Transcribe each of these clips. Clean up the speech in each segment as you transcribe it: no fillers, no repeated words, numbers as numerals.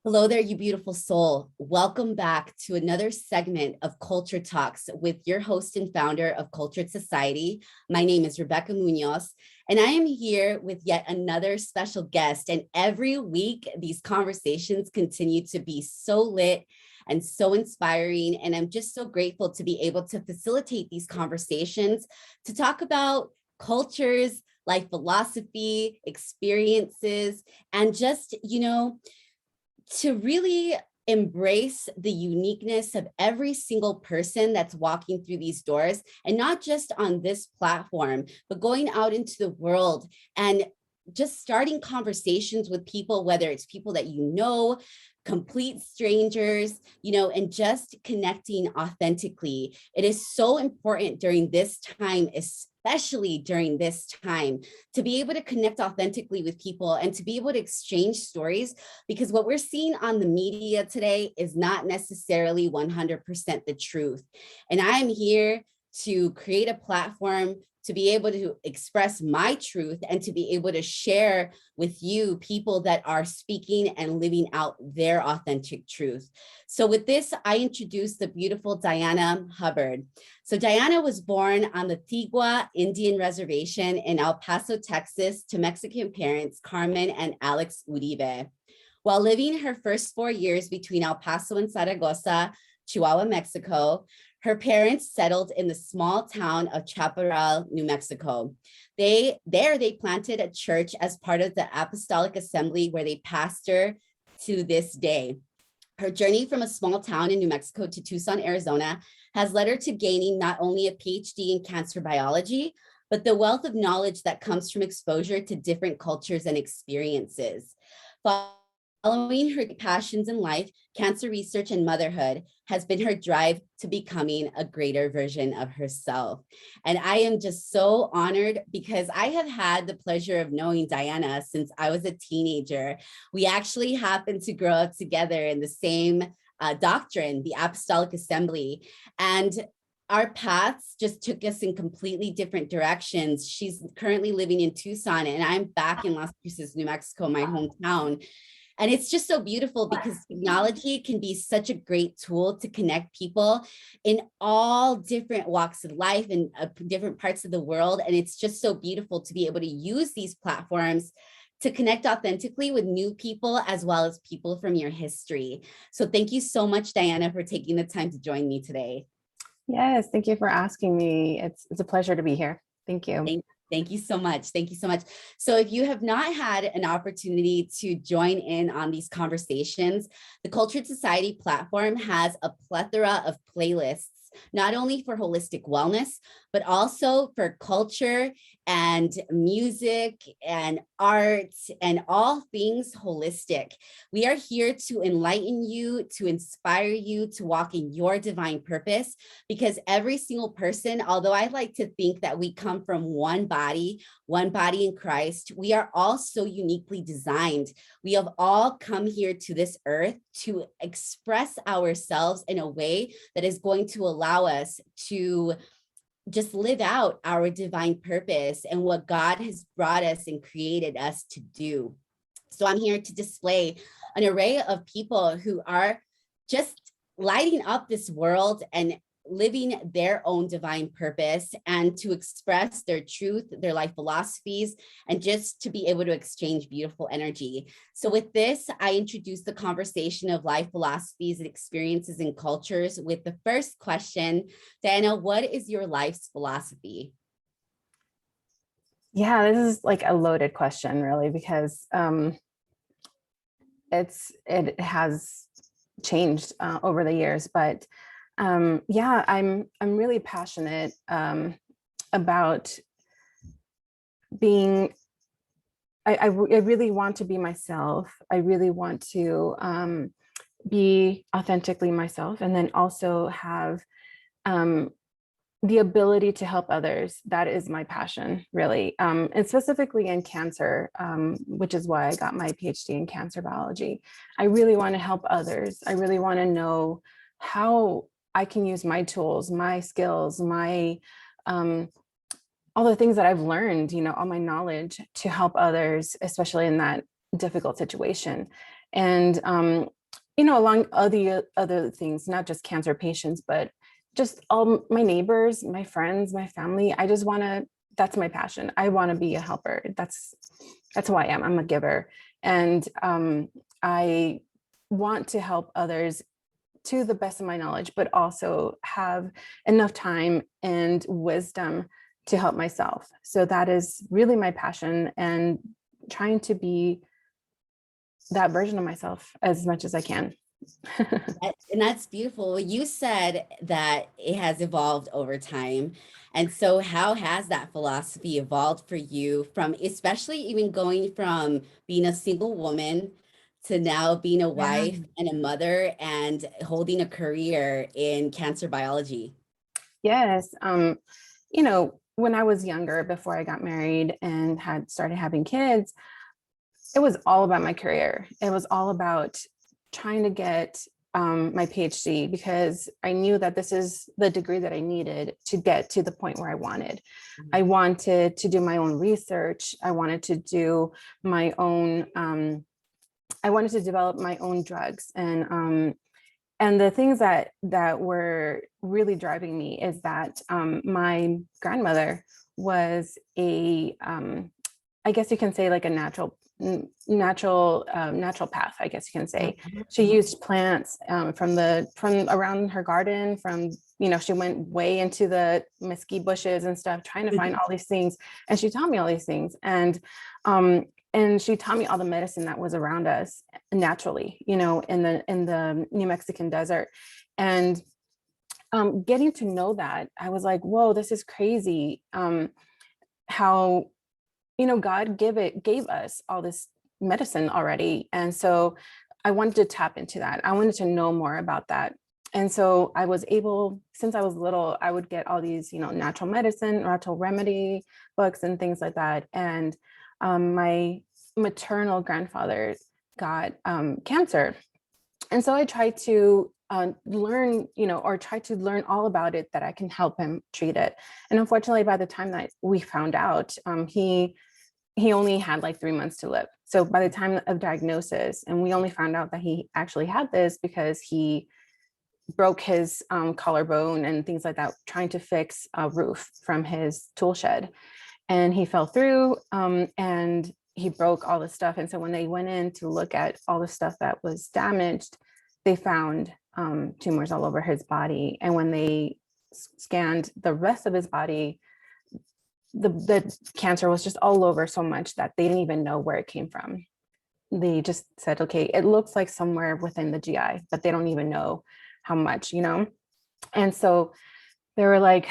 Hello there, you beautiful soul. Welcome back to another segment of Culture Talks with your host and founder of Cultured Society. My name is Rebecca Munoz, and I am here with yet another special guest. And every week, these conversations continue to be so lit and so inspiring. And I'm just so grateful to be able to facilitate these conversations to talk about cultures, life philosophy, experiences, and just, to really embrace the uniqueness of every single person that's walking through these doors, and not just on this platform, but going out into the world and just starting conversations with people, whether it's people that you know, complete strangers, and just connecting authentically. It is so important during this time, especially during this time, to be able to connect authentically with people and to be able to exchange stories, because what we're seeing on the media today is not necessarily 100% the truth. And I am here to create a platform to be able to express my truth and to be able to share with you people that are speaking and living out their authentic truth. So with this, I introduce the beautiful Diana Hubbard. So Diana was born on the Tigua Indian Reservation in El Paso, Texas, to Mexican parents, Carmen and Alex Uribe. While living her first 4 years between El Paso and Zaragoza, Chihuahua, Mexico, her parents settled in the small town of Chaparral, New Mexico. They planted a church as part of the Apostolic Assembly, where they pastor to this day. Her journey from a small town in New Mexico to Tucson, Arizona, has led her to gaining not only a PhD in cancer biology, but the wealth of knowledge that comes from exposure to different cultures and experiences. Following her passions in life, cancer research and motherhood has been her drive to becoming a greater version of herself. And I am just so honored because I have had the pleasure of knowing Diana since I was a teenager. We actually happened to grow up together in the same doctrine, the Apostolic Assembly. And our paths just took us in completely different directions. She's currently living in Tucson, and I'm back in Las Cruces, New Mexico, my hometown. And it's just so beautiful because technology can be such a great tool to connect people in all different walks of life and different parts of the world. And it's just so beautiful to be able to use these platforms to connect authentically with new people, as well as people from your history. So thank you so much, Diana, for taking the time to join me today. Yes, thank you for asking me. It's a pleasure to be here. Thank you. Thank you so much. Thank you so much. So if you have not had an opportunity to join in on these conversations, the Cultured Society platform has a plethora of playlists, not only for holistic wellness, but also for culture and music and art and all things holistic. We are here to enlighten you, to inspire you to walk in your divine purpose, because every single person, although I like to think that we come from one body in Christ, we are all so uniquely designed. We have all come here to this earth to express ourselves in a way that is going to allow us to just live out our divine purpose and what God has brought us and created us to do. So I'm here to display an array of people who are just lighting up this world and living their own divine purpose, and to express their truth, their life philosophies, and just to be able to exchange beautiful energy. So with this, I introduce the conversation of life philosophies and experiences and cultures with the first question. Diana, what is your life's philosophy? Yeah, this is like a loaded question, really, because it has changed over the years, but yeah, I'm really passionate about being. I really want to be myself. I really want to be authentically myself, and then also have the ability to help others. That is my passion, really, and specifically in cancer, which is why I got my PhD in cancer biology. I really want to help others. I really want to know how I can use my tools, my skills, my all the things that I've learned, all my knowledge to help others, especially in that difficult situation. And along other things, not just cancer patients, but just all my neighbors, my friends, my family. That's my passion. I want to be a helper. That's who I am. I'm a giver. And I want to help others to the best of my knowledge, but also have enough time and wisdom to help myself. So that is really my passion, and trying to be that version of myself as much as I can. And that's beautiful. You said that it has evolved over time. And so how has that philosophy evolved for you, from especially even going from being a single woman to now being a Yeah. wife and a mother and holding a career in cancer biology? Yes. When I was younger, before I got married and had started having kids, it was all about my career. It was all about trying to get my PhD, because I knew that this is the degree that I needed to get to the point where I wanted. I wanted to do my own research. I wanted to do my own, I wanted to develop my own drugs. And the things that were really driving me is that my grandmother was I guess you can say, like a natural path, I guess you can say. She used plants from around her garden. She went way into the mesquite bushes and stuff, trying to find all these things. And she taught me all these things. And she taught me all the medicine that was around us naturally, in the New Mexican desert. And getting to know that, I was like, whoa, this is crazy. How God gave us all this medicine already. And so I wanted to tap into that. I wanted to know more about that. And so I was able, since I was little, I would get all these, natural medicine, natural remedy books and things like that. And my maternal grandfather got cancer. And so I tried to learn, or try to learn all about it, that I can help him treat it. And unfortunately, by the time that we found out, he only had like 3 months to live. So by the time of diagnosis, and we only found out that he actually had this because he broke his collarbone and things like that, trying to fix a roof from his tool shed. And he fell through and he broke all the stuff. And so when they went in to look at all the stuff that was damaged, they found tumors all over his body. And when they scanned the rest of his body, the cancer was just all over, so much that they didn't even know where it came from. They just said, okay, it looks like somewhere within the GI, but they don't even know how much, And so they were like,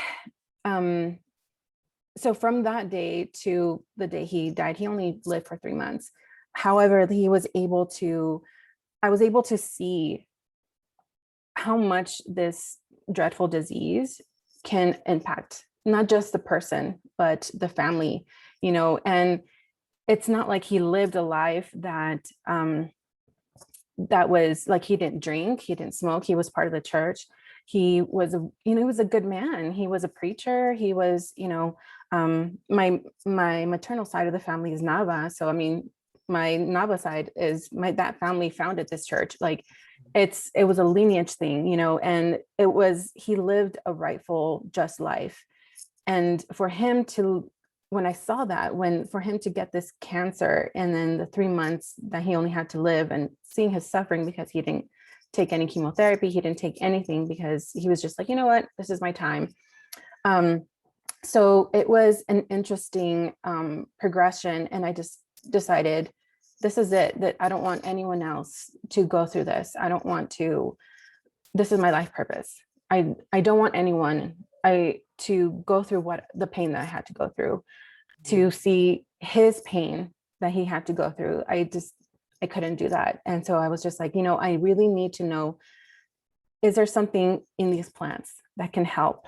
so from that day to the day he died, he only lived for 3 months. However, I was able to see how much this dreadful disease can impact not just the person, but the family, and it's not like he lived a life that was like, he didn't drink, he didn't smoke, he was part of the church. He was he was a good man. He was a preacher. He was, my maternal side of the family is Nava. So, I mean, my Nava side is that family founded this church. Like it was a lineage thing, and he lived a rightful, just life. And for him to, when I saw that, for him to get this cancer, and then the 3 months that he only had to live, and seeing his suffering, because he didn't take any chemotherapy, he didn't take anything, because he was just like, you know what, this is my time. So it was an interesting progression. And I just decided, this is it, that I don't want anyone else to go through this. This is my life purpose. I don't want anyone to go through the pain that I had to go through, to see his pain that he had to go through. I couldn't do that. And so I was just like, I really need to know, is there something in these plants that can help,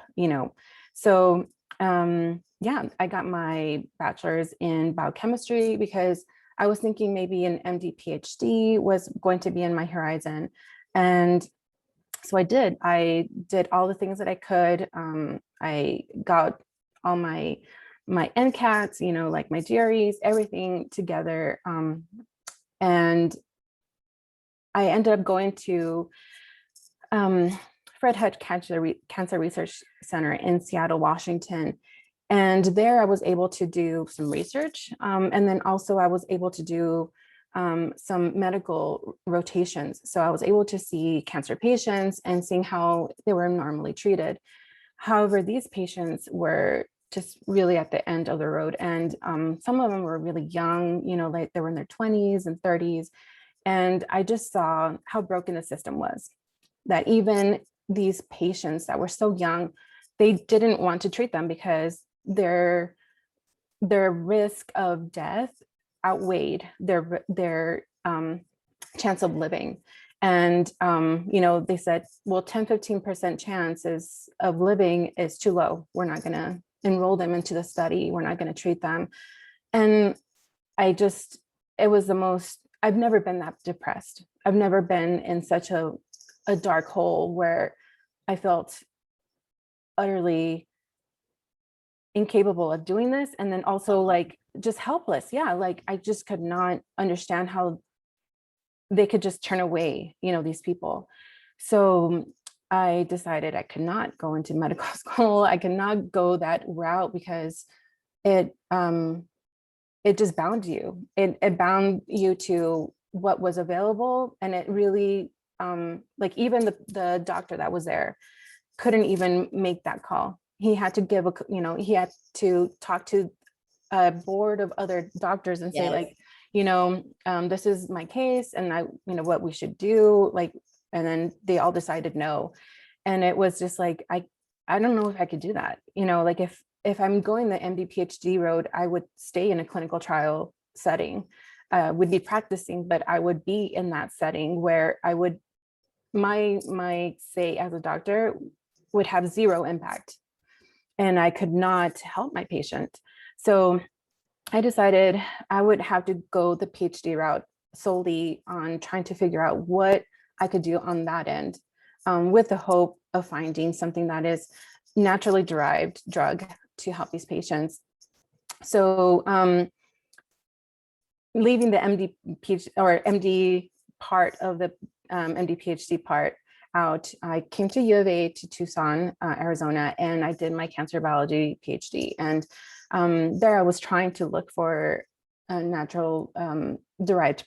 So I got my bachelor's in biochemistry, because I was thinking maybe an MD PhD was going to be in my horizon. And so I did all the things that I could. I got all my NCATs, like my GREs, everything together. And I ended up going to Fred Hutch Cancer Research Center in Seattle, Washington. And there I was able to do some research. And then also I was able to do some medical rotations. So I was able to see cancer patients and seeing how they were normally treated. However, these patients were just really at the end of the road. And some of them were really young, like they were in their 20s and 30s. And I just saw how broken the system was, that even these patients that were so young, they didn't want to treat them because their risk of death outweighed their chance of living. And they said, well, 10-15% chances of living is too low. We're not going to enroll them into the study. We're not going to treat them. And I've never been that depressed. I've never been in such a dark hole where I felt utterly incapable of doing this. And then also like just helpless. Yeah. Like I just could not understand how they could just turn away, these people. So I decided I could not go into medical school. I could not go that route because it just bound you. It bound you to what was available. And it really, like even the doctor that was there couldn't even make that call. He had to he had to talk to a board of other doctors and say like, this is my case and what we should do. Like, and then they all decided no. And it was just like, I don't know if I could do that. Like if I'm going the MD PhD road, I would stay in a clinical trial setting, would be practicing, but I would be in that setting where I would, my say as a doctor would have zero impact and I could not help my patient. So I decided I would have to go the PhD route solely on trying to figure out what I could do on that end, with the hope of finding something that is naturally derived drug to help these patients. So leaving the MD part of the MD PhD part out, I came to U of A to Tucson, Arizona, and I did my cancer biology PhD. And there I was trying to look for natural derived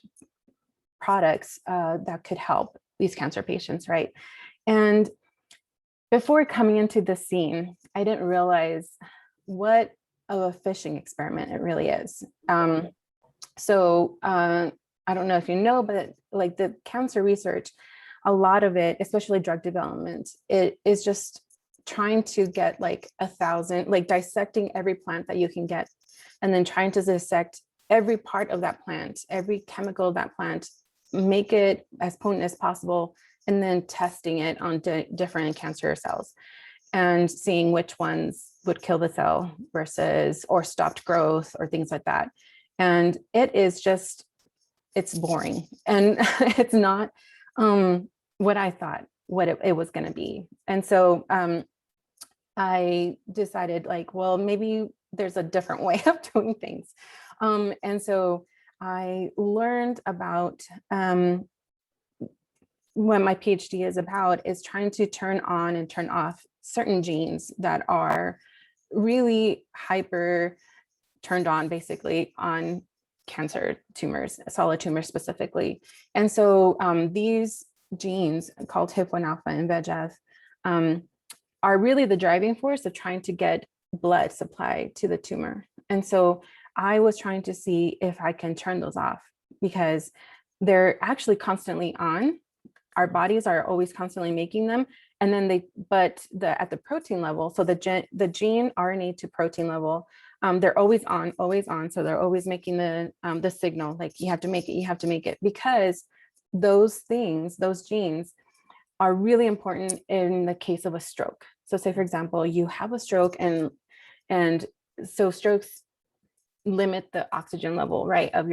products that could help these cancer patients, right? And before coming into the scene, I didn't realize what of a fishing experiment it really is. So I don't know if you know, but like the cancer research, a lot of it, especially drug development, it is just trying to get like 1,000, like dissecting every plant that you can get, and then trying to dissect every part of that plant, every chemical of that plant, make it as potent as possible, and then testing it on different cancer cells and seeing which ones would kill the cell versus or stopped growth or things like that. And it is just, it's boring. And it's not what I thought what it was going to be. And so I decided like, well, maybe there's a different way of doing things. And so I learned about what my PhD is about is trying to turn on and turn off certain genes that are really hyper turned on basically on cancer tumors, solid tumors specifically. And so these genes called HIF1 alpha and VEGF are really the driving force of trying to get blood supply to the tumor. And so I was trying to see if I can turn those off because they're actually constantly on. Our bodies are always constantly making them. And then at the protein level, so the gene RNA to protein level, they're always on. So they're always making the signal, like you have to make it, because those things, those genes are really important in the case of a stroke. So say, for example, you have a stroke and so strokes limit the oxygen level, right, of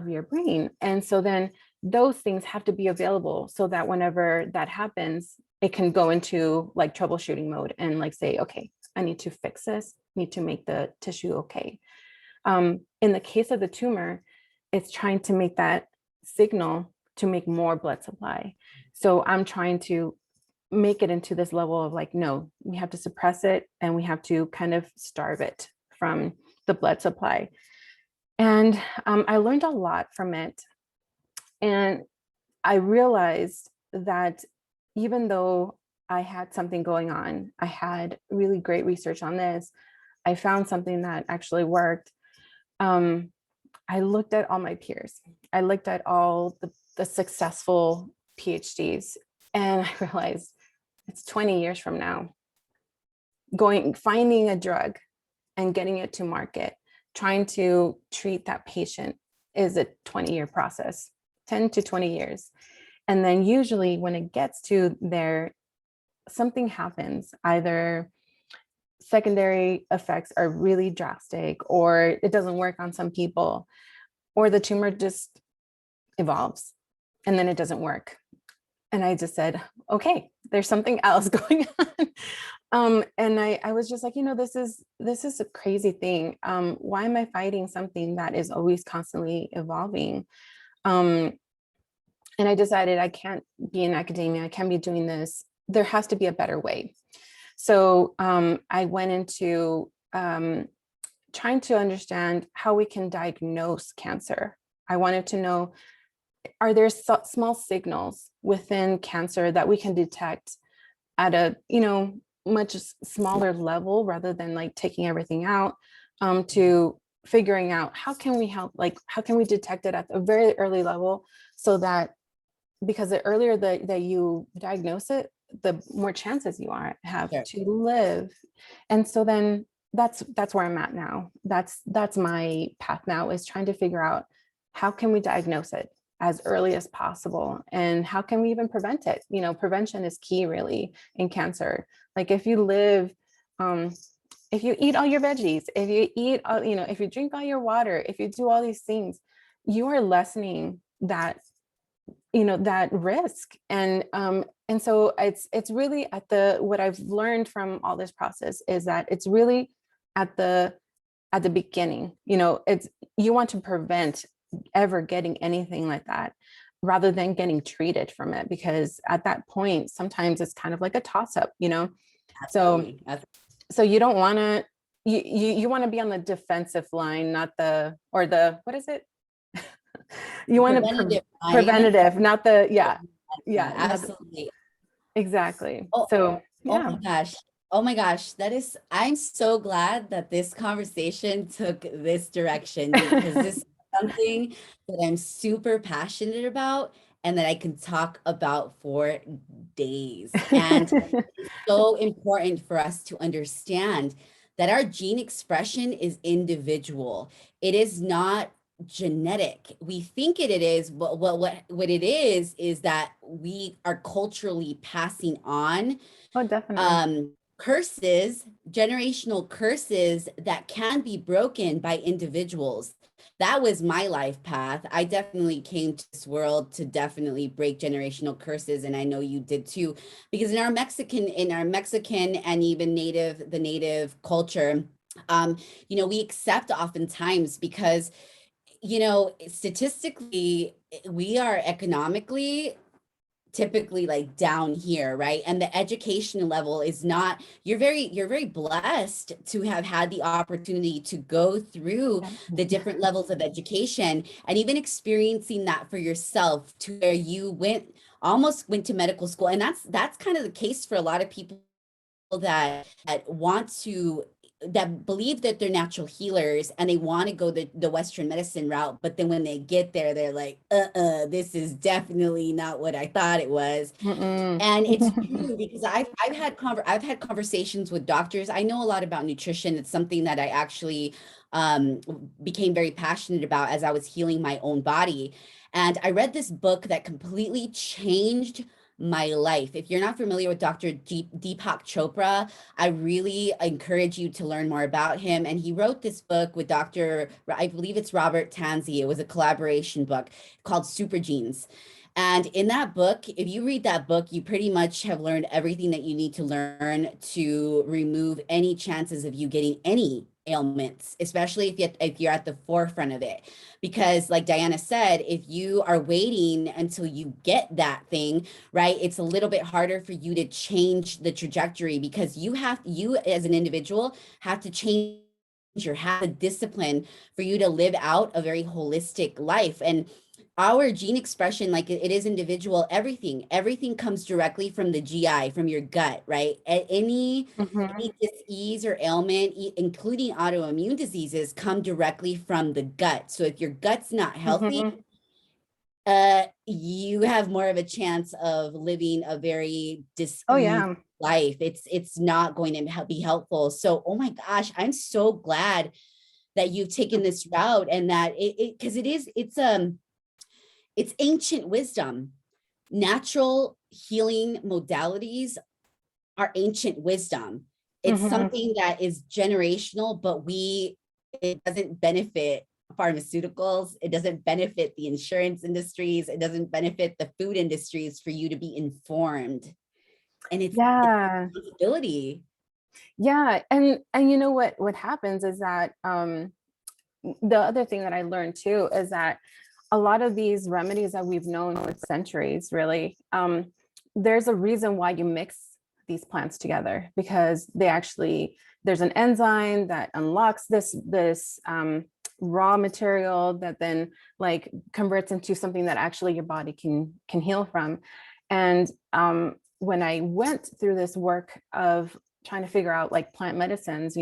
your brain. And so then those things have to be available so that whenever that happens, it can go into like troubleshooting mode and like say, okay, I need to fix this, need to make the tissue okay. In the case of the tumor, it's trying to make that signal to make more blood supply. So I'm trying to make it into this level of like, no, we have to suppress it and we have to kind of starve it from the blood supply. And I learned a lot from it. And I realized that even though I had something going on, I had really great research on this, I found something that actually worked. I looked at all my peers. I looked at all the successful PhDs, and I realized it's 20 years from now, finding a drug and getting it to market, trying to treat that patient is a 20-year process, 10 to 20 years. And then usually when it gets to there, something happens. Either secondary effects are really drastic, or it doesn't work on some people, or the tumor just evolves and then it doesn't work. And I just said, okay, there's something else going on. And I was just like, this is a crazy thing. Why am I fighting something that is always constantly evolving? And I decided I can't be in academia. I can't be doing this. There has to be a better way. So I went into trying to understand how we can diagnose cancer. I wanted to know, are there small signals within cancer that we can detect at a, much smaller level rather than like taking everything out, to figuring out how can we help, like how can we detect it at a very early level, so that, because the earlier that you diagnose it, the more chances you have to live. And so then that's where I'm at now. That's my path now, is trying to figure out how can we diagnose it as early as possible, and how can we even prevent it? Prevention is key really in cancer. Like if you live, if you eat all your veggies, if you eat, if you drink all your water, if you do all these things, you are lessening that, that risk. And so it's really what I've learned from all this process is that it's really at the beginning. You want to prevent ever getting anything like that, rather than getting treated from it, because at that point sometimes it's kind of like a toss-up. Absolutely. So you don't want to, you want to be on the defensive line, not what is it? You want to preventative, not the absolutely. Exactly. Oh, so yeah. Oh my gosh, I'm so glad that this conversation took this direction, because this is something that I'm super passionate about and that I can talk about for days. And it's so important for us to understand that our gene expression is individual. It is not genetic. We think it is, but what it is that we are culturally passing on definitely curses, generational curses that can be broken by individuals. That was my life path. I definitely came to this world to definitely break generational curses, and I know you did too, because in our Mexican and even the native culture, we accept oftentimes because statistically, we are economically typically like down here, right? And the education level is not, you're very blessed to have had the opportunity to go through the different levels of education, and even experiencing that for yourself, to where you almost went to medical school. And that's kind of the case for a lot of people that believe that they're natural healers, and they want to go the Western medicine route. But then when they get there, they're like, this is definitely not what I thought it was. And it's true, because I've had conversations with doctors. I know a lot about nutrition. It's something that I actually became very passionate about as I was healing my own body. And I read this book that completely changed my life. If you're not familiar with Dr. Deepak Chopra, I really encourage you to learn more about him. And he wrote this book with I believe it's Robert Tanzi. It was a collaboration book called Super Genes. And in that book, if you read that book, you pretty much have learned everything that you need to learn to remove any chances of you getting any ailments, especially if you're at the forefront of it. Because like Diana said, if you are waiting until you get that thing, right, it's a little bit harder for you to change the trajectory, because you as an individual have to change your habit, discipline for you to live out a very holistic life. And our gene expression, like it is individual, everything comes directly from the GI, from your gut, right? Any disease or ailment, including autoimmune diseases, come directly from the gut. So if your gut's not healthy, you have more of a chance of living a very Oh diseased yeah. life. It's not going to be helpful. So, oh my gosh, I'm so glad that you've taken this route, and that because it's ancient wisdom. Natural healing modalities are ancient wisdom. It's something that is generational, but it doesn't benefit pharmaceuticals. It doesn't benefit the insurance industries. It doesn't benefit the food industries for you to be informed. And it's Yeah. responsibility. Yeah. And you know what happens is that the other thing that I learned too is that a lot of these remedies that we've known for centuries, really, there's a reason why you mix these plants together, because there's an enzyme that unlocks this raw material that then like converts into something that actually your body can heal from. And when I went through this work of trying to figure out like plant medicines,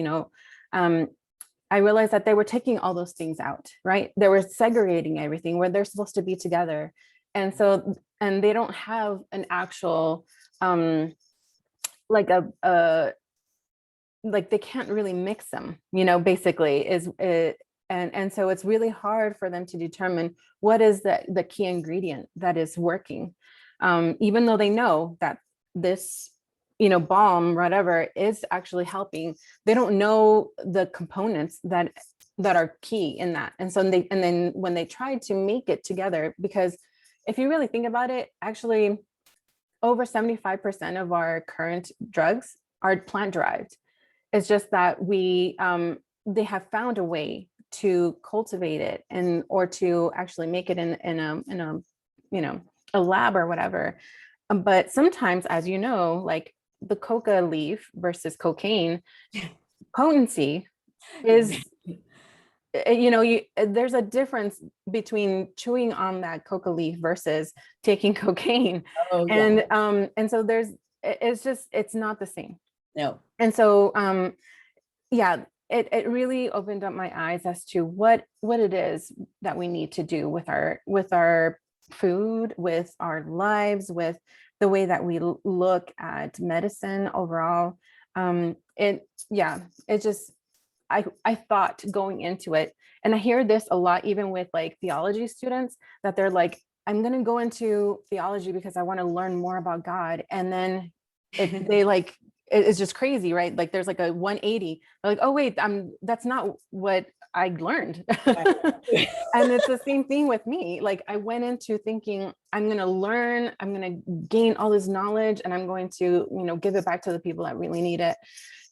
I realized that they were taking all those things out, right? They were segregating everything where they're supposed to be together. And so, and they don't have an actual, like like they can't really mix them, basically is it. And so it's really hard for them to determine what is the key ingredient that is working. Even though they know that this balm, whatever, is actually helping, they don't know the components that are key in that. And so then when they try to make it together, because if you really think about it, actually over 75% of our current drugs are plant derived. It's just that they have found a way to cultivate it or to actually make it in a lab or whatever. But sometimes, as you know, like the coca leaf versus cocaine potency is, there's a difference between chewing on that coca leaf versus taking cocaine. Oh, yeah. And so it's not the same. No. And so yeah, it really opened up my eyes as to what it is that we need to do with our food, with our lives, with the way that we look at medicine overall. I thought going into it, and I hear this a lot, even with like theology students, that they're like, I'm going to go into theology because I want to learn more about God. And then it's just crazy, right? Like there's like a 180. They're like, oh wait, that's not what I learned. And it's the same thing with me. Like I went into thinking I'm going to learn, I'm going to gain all this knowledge, and I'm going to, give it back to the people that really need it.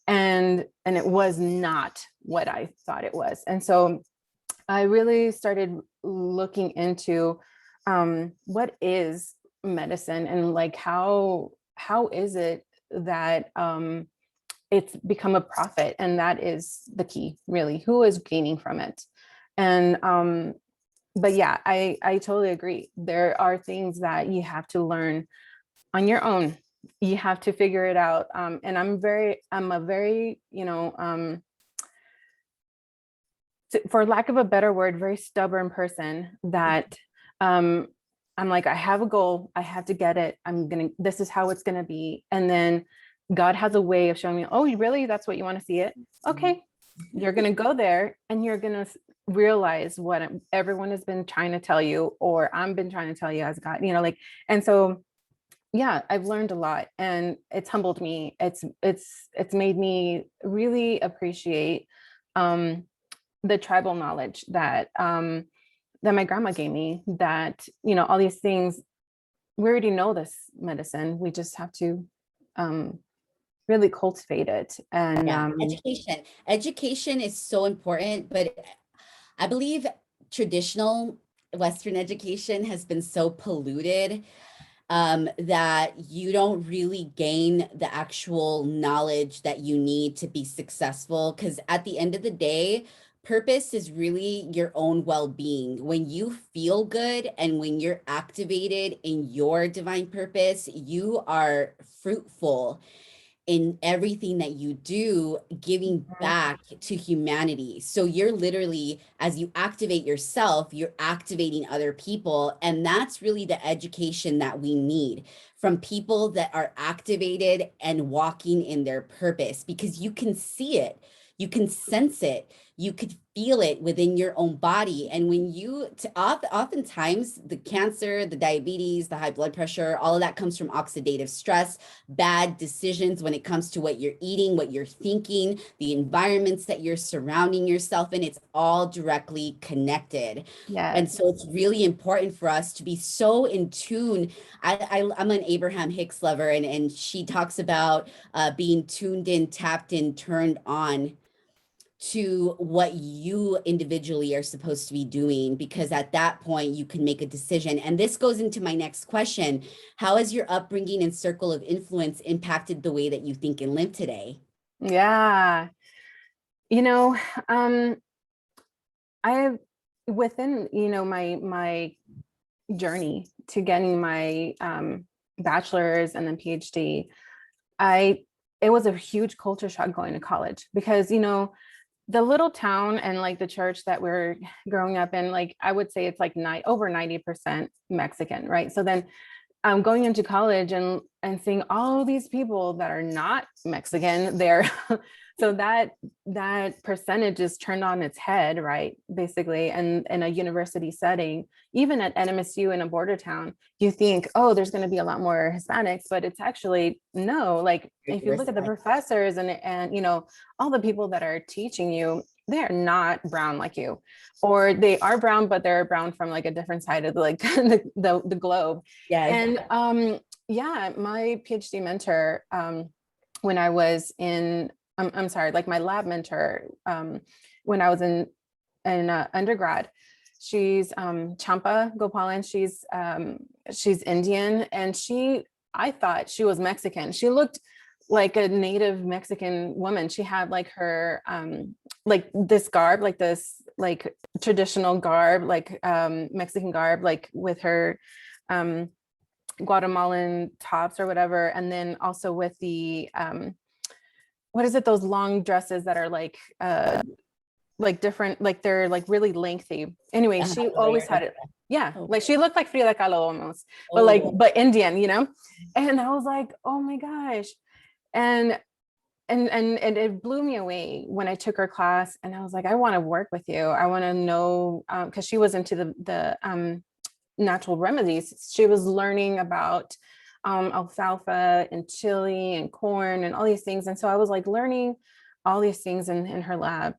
And it was not what I thought it was. And so I really started looking into what is medicine, and like how is it that it's become a profit, and that is the key, really. Who is gaining from it? And but yeah, I totally agree. There are things that you have to learn on your own. You have to figure it out. And I'm a very, for lack of a better word, very stubborn person that I'm like, I have a goal, I have to get it. This is how it's gonna be. And then God has a way of showing me, oh, really? That's what you want to see it? Okay, you're gonna go there and you're gonna realize what everyone has been trying to tell you, or I've been trying to tell you as God, and so yeah, I've learned a lot, and it's humbled me. It's made me really appreciate the tribal knowledge that that my grandma gave me, that all these things, we already know this medicine, we just have to really cultivate it. And Yeah, education is so important, but I believe traditional Western education has been so polluted that you don't really gain the actual knowledge that you need to be successful. Because at the end of the day, purpose is really your own well-being. When you feel good and when you're activated in your divine purpose, you are fruitful in everything that you do, giving back to humanity. So you're literally, as you activate yourself, you're activating other people. And that's really the education that we need from people that are activated and walking in their purpose, because you can see it, you can sense it, you could feel it within your own body. And when you, oftentimes the cancer, the diabetes, the high blood pressure, all of that comes from oxidative stress, bad decisions when it comes to what you're eating, what you're thinking, the environments that you're surrounding yourself in. It's all directly connected. And yes, so it's really important for us to be so in tune. I'm an Abraham Hicks lover, and she talks about being tuned in, tapped in, turned on to what you individually are supposed to be doing, because at that point you can make a decision. And this goes into my next question. How has your upbringing and circle of influence impacted the way that you think and live today? yeah. You know, I have within, my journey to getting my bachelor's and then PhD, it was a huge culture shock going to college, because the little town and like the church that we're growing up in, like I would say it's like over 90% Mexican, right? So then going into college and seeing all these people that are not Mexican there. So that percentage is turned on its head, right? Basically, and in a university setting, even at NMSU in a border town, you think, oh, there's going to be a lot more Hispanics, but it's actually no. Like if you look at the professors and all the people that are teaching you, they are not brown like you, or they are brown, but they're brown from like a different side of like the globe. Yes. And yeah, my PhD mentor, when I was in, I'm sorry, like my lab mentor, when I was in undergrad, she's Champa Gopalan. She's Indian, and I thought she was Mexican. She looked like a native Mexican woman. She had like her like this garb, like this like traditional garb, like Mexican garb, like with her Guatemalan tops or whatever, and then also with the what is it, those long dresses that are like different, like they're like really lengthy. Anyway, she always had it. Yeah, like she looked like Frida Kahlo almost, but Indian, And I was like, oh my gosh. And it blew me away when I took her class, and I was like, I want to work with you. I want to know, because she was into the natural remedies. She was learning about alfalfa and chili and corn and all these things. And so I was like learning all these things in her lab.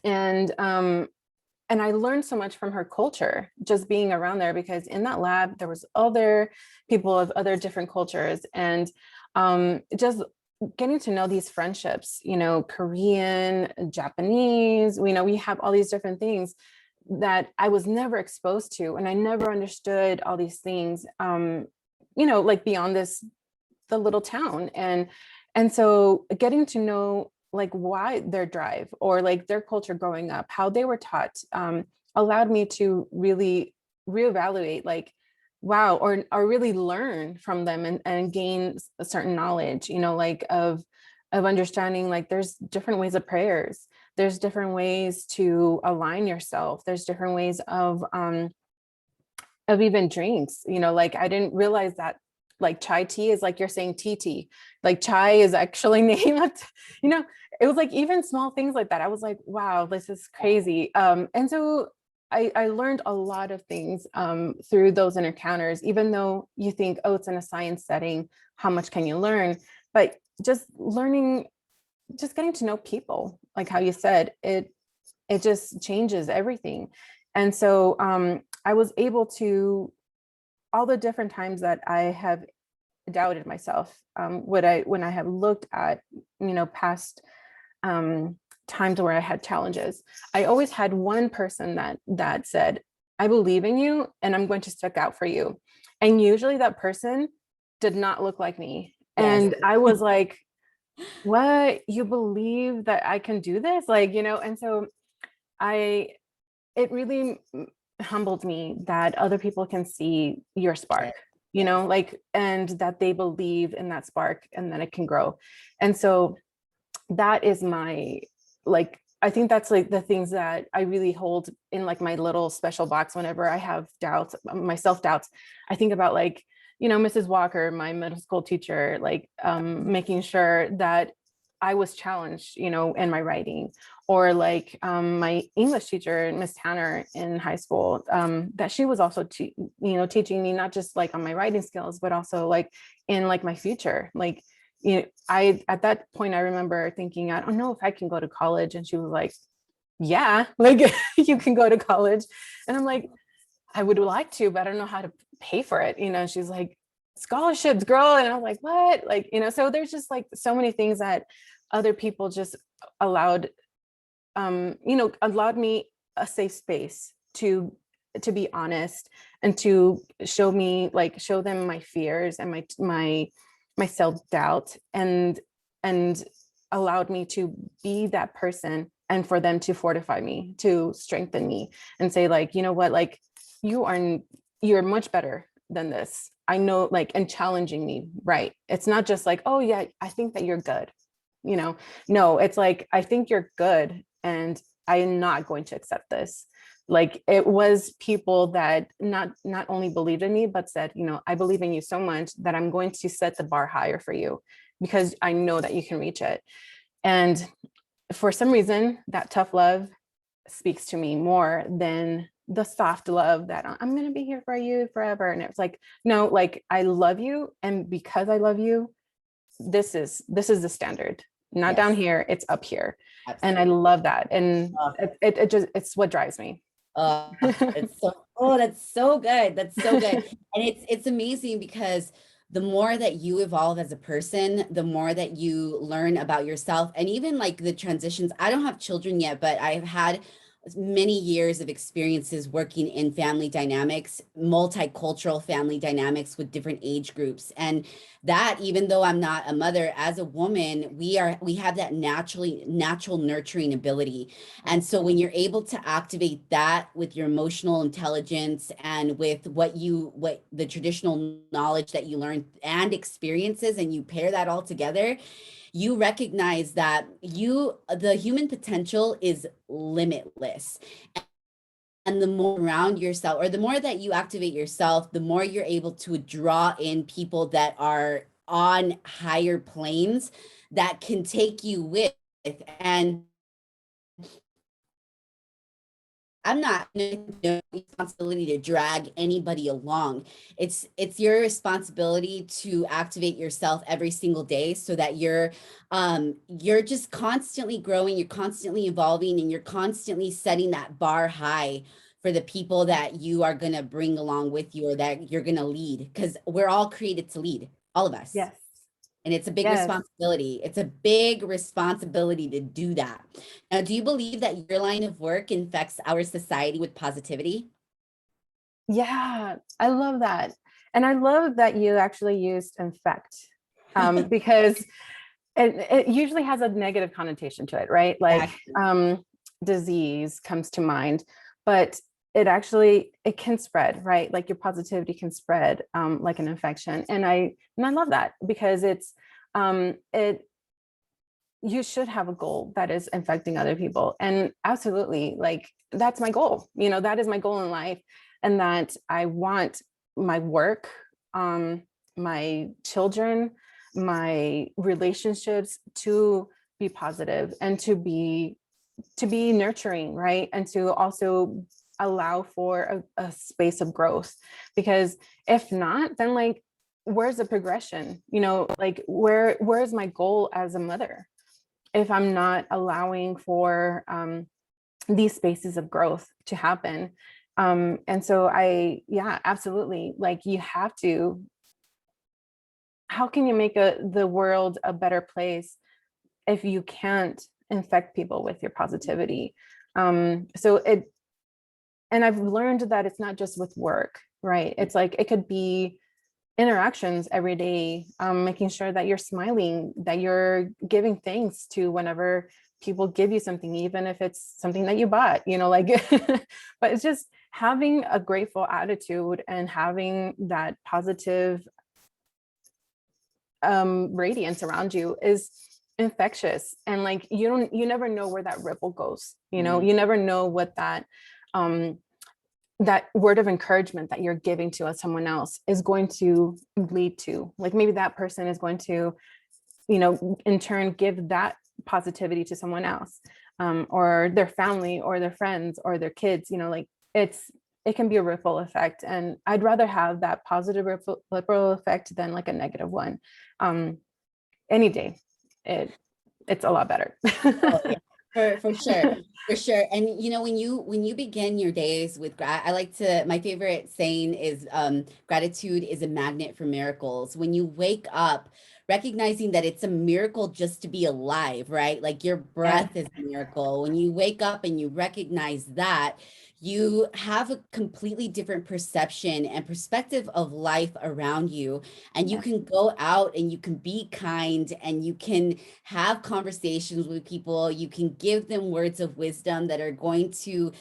And I learned so much from her culture just being around there, because in that lab there was other people of other different cultures, and just getting to know these friendships, Korean, Japanese, we have all these different things that I was never exposed to, and I never understood all these things, like beyond the little town. And so getting to know like why their drive or like their culture growing up, how they were taught, allowed me to really reevaluate, like, wow, or really learn from them and gain a certain knowledge, like of understanding, like there's different ways of prayers, there's different ways to align yourself, there's different ways of even drinks, like I didn't realize that like chai tea is like you're saying tea tea, like chai is actually named, it was like even small things like that. I was like, wow, this is crazy. And so I learned a lot of things through those encounters, even though you think, oh, it's in a science setting, how much can you learn? But just learning, just getting to know people, like how you said, it just changes everything. And so I was able to, all the different times that I have doubted myself. When I have looked at, past times where I had challenges, I always had one person that said, I believe in you and I'm going to stick out for you. And usually that person did not look like me. Yes. And I was like, what, you believe that I can do this? And so it really humbled me that other people can see your spark, Yes. and that they believe in that spark and that it can grow. And so that is I think that's like the things that I really hold in like my little special box whenever I have doubts, my self-doubts. I think about Mrs. Walker, my middle school teacher, making sure that I was challenged, in my writing, or my English teacher, Miss Tanner in high school, that she was also, teaching me not just like on my writing skills, but also like in like my future. At that point, I remember thinking, I don't know if I can go to college. And she was like, yeah, you can go to college. And I'm like, I would like to, but I don't know how to pay for it. She's like, scholarships, girl. And I'm like, what? So there's just like so many things that other people just allowed me a safe space to be honest and to show them my fears and my self-doubt, and allowed me to be that person, and for them to fortify me, to strengthen me, and say what, you're much better than this. I know, and challenging me, right? It's not just like, oh yeah, I think that you're good. No, it's like, I think you're good and I'm not going to accept this. It was people that not only believed in me, but said, I believe in you so much that I'm going to set the bar higher for you because I know that you can reach it. And for some reason, that tough love speaks to me more than the soft love that I'm going to be here for you forever. And it's like, no, I love you. And because I love you, this is the standard, not down here, it's up here. Absolutely. And I love that. And it's what drives me. It's so, that's so good. That's so good. And it's amazing because the more that you evolve as a person, the more that you learn about yourself, and even like the transitions. I don't have children yet, but I've had many years of experiences working in family dynamics, multicultural family dynamics with different age groups. And that, even though I'm not a mother, as a woman, we have that natural nurturing ability. And so when you're able to activate that with your emotional intelligence and with what the traditional knowledge that you learn and experiences, and you pair that all together, you recognize that the human potential is limitless. And the more around yourself, or the more that you activate yourself, the more you're able to draw in people that are on higher planes that can take you with. And I'm not responsibility to drag anybody along. It's your responsibility to activate yourself every single day so that you're just constantly growing, you're constantly evolving, and you're constantly setting that bar high for the people that you are going to bring along with you, or that you're going to lead, because we're all created to lead, all of us. Yes. And it's a big responsibility. It's a big responsibility to do that. Now, do you believe that your line of work infects our society with positivity? Yeah, I love that. And I love that you actually used infect, because it usually has a negative connotation to it, right? Disease comes to mind, but it can spread, right? Like your positivity can spread, like an infection. And I love that, because you should have a goal that is infecting other people. And absolutely, that's my goal. That is my goal in life. And that I want my work, my children, my relationships to be positive, and to be nurturing, right? And to also allow for a space of growth. Because if not, then where's the progression? Where's my goal as a mother if I'm not allowing for these spaces of growth to happen? And so absolutely, you have to how can you make the world a better place if you can't infect people with your positivity? And I've learned that it's not just with work, right? It's like, it could be interactions every day, making sure that you're smiling, that you're giving thanks to whenever people give you something, even if it's something that you bought, like, but it's just having a grateful attitude and having that positive radiance around you is infectious. And like, you never know where that ripple goes, you never know what that word of encouragement that you're giving to someone else is going to lead to. Like, maybe that person is going to, in turn give that positivity to someone else, or their family or their friends or their kids, like, it can be a ripple effect. And I'd rather have that positive ripple effect than like a negative one. Any day. It's a lot better. Oh, yeah, for sure. For sure. And when you begin your days with I like to, my favorite saying is gratitude is a magnet for miracles. When you wake up recognizing that it's a miracle just to be alive, right? Like your Yes. breath is a miracle. When you wake up and you recognize that, you have a completely different perception and perspective of life around you. And you Yes. can go out and you can be kind and you can have conversations with people. You can give them words of wisdom that are going to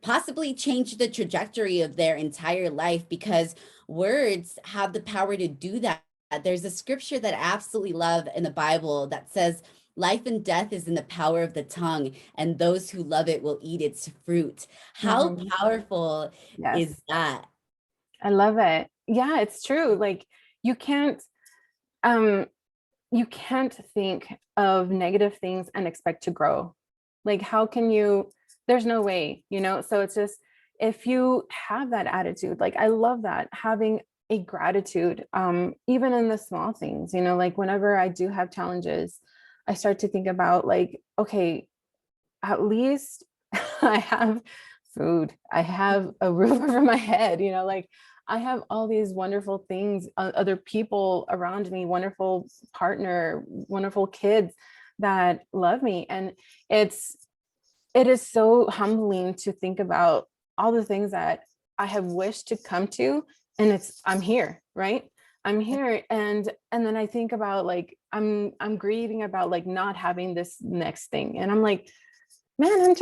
possibly change the trajectory of their entire life, because words have the power to do that. There's a scripture that I absolutely love in the Bible that says, life and death is in the power of the tongue, and those who love it will eat its fruit. How Mhm. powerful Yes. is that? I love it. Yeah, it's true. Like, you can't um you can't think of negative things and expect to grow. Like, how can you? There's no way, so it's just, if you have that attitude, like, I love that, having a gratitude, even in the small things, like, whenever I do have challenges, I start to think about, like, okay, at least I have food, I have a roof over my head, like, I have all these wonderful things, other people around me, wonderful partner, wonderful kids that love me. And it is so humbling to think about all the things that I have wished to come to, and I'm here, right? I'm here. And then I think about, like, I'm grieving about, like, not having this next thing. And I'm like, man,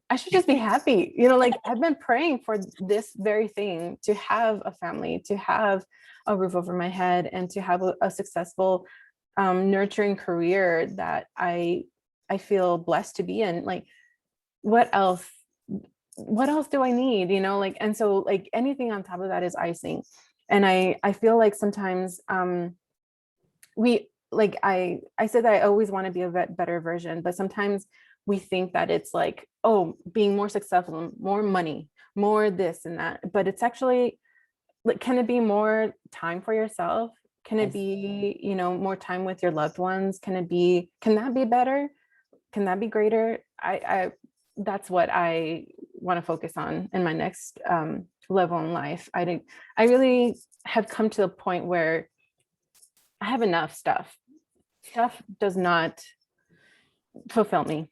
I should just be happy. Like, I've been praying for this very thing, to have a family, to have a roof over my head, and to have a successful, nurturing career that I feel blessed to be in. Like, what else? What else do I need? Like, and so, like, anything on top of that is icing. And I feel like sometimes, we like I said that I always want to be a better version, but sometimes we think that it's like, oh, being more successful, more money, more this and that. But it's actually, like, can it be more time for yourself? Can it Yes. be, more time with your loved ones? Can that be better? Can that be greater? I That's what I want to focus on in my next level in life. I really have come to a point where I have enough stuff. Stuff does not fulfill me.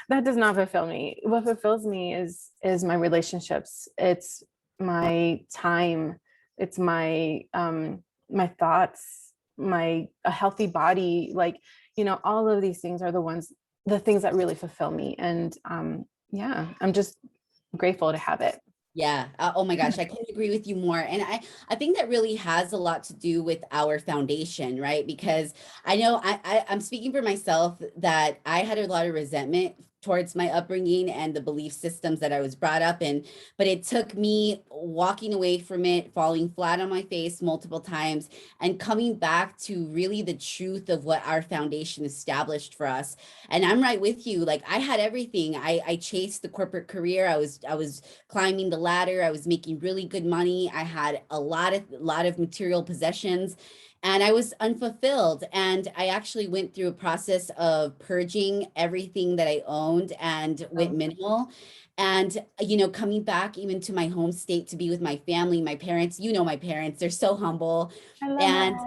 That does not fulfill me. What fulfills me is my relationships. It's my time. It's my thoughts, a healthy body. Like, all of these things are the things that really fulfill me. And yeah, I'm just grateful to have it. Yeah. Oh my gosh, I couldn't agree with you more. And I think that really has a lot to do with our foundation, right? Because I know I'm speaking for myself that I had a lot of resentment towards my upbringing and the belief systems that I was brought up in. But it took me walking away from it, falling flat on my face multiple times, and coming back to really the truth of what our foundation established for us. And I'm right with you. Like, I had everything. I chased the corporate career. I was climbing the ladder. I was making really good money. I had a lot of material possessions. and I was unfulfilled. And I actually went through a process of purging everything that I owned and went Oh, minimal. And, you know, coming back even to my home state to be with my family, my parents, you know, my parents, they're so humble. I love And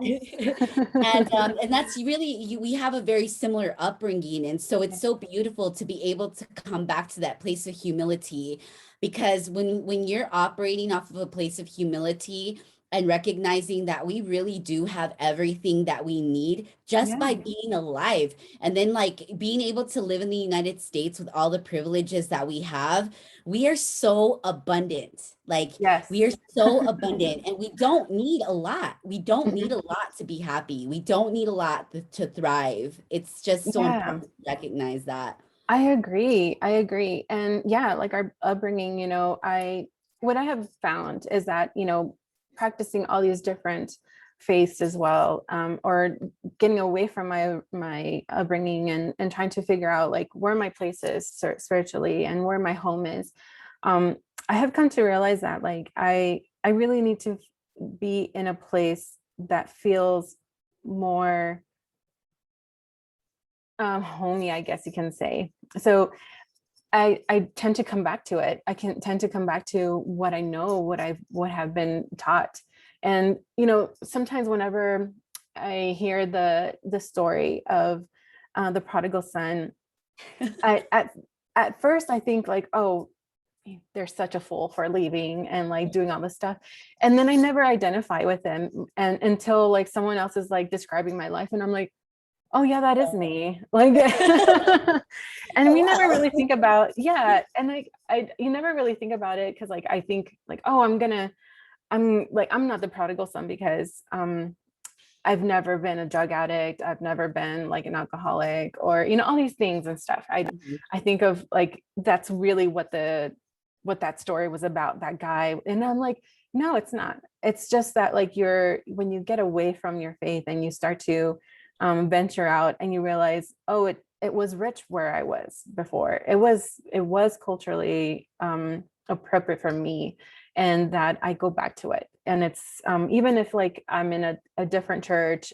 that. and that's really we have a very similar upbringing, and so Yeah. it's so beautiful to be able to come back to that place of humility, because when you're operating off of a place of humility and recognizing that we really do have everything that we need just by Yeah. being alive, and then like being able to live in the United States with all the privileges that we are so abundant. Like we Yes. are so abundant, and we don't need a lot. We don't need a lot to be happy. We don't need a lot to thrive. It's just so Yeah. important to recognize that. I agree. I agree. And yeah, like our upbringing, what I have found is that, practicing all these different faiths as well, or getting away from my upbringing and trying to figure out like where my place is spiritually and where my home is. Um, I have come to realize that like I really need to be in a place that feels more homey, I guess you can say. So I tend to come back to it. I can tend to come back to what I know, what have been taught. And sometimes whenever I hear the story of the prodigal son, I at first I think like, oh, they're such a fool for leaving and like doing all this stuff. And then I never identify with him and until like someone else is like describing my life and I'm like, oh yeah, that is me. Like and we never really think about, yeah. And like you never really think about it because like I think like, oh, I'm not the prodigal son because I've never been a drug addict. I've never been like an alcoholic or all these things and stuff. I think of like that's really what that story was about, that guy. And I'm like, no, it's not. It's just that like when you get away from your faith and you start to venture out and you realize, oh, it was rich where I was before. It was culturally appropriate for me, and that I go back to it. And it's even if like I'm in a different church,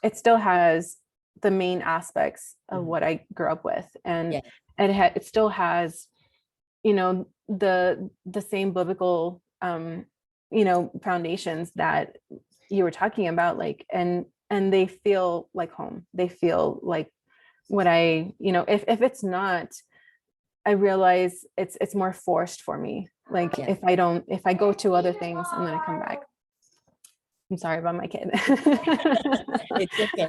it still has the main aspects of what I grew up with, and Yeah. it still has the same biblical foundations that you were talking about, like and they feel like home. They feel like what if it's not, I realize it's more forced for me. Like Yeah. if I go to other things and then I come back. I'm sorry about my kid. It's okay.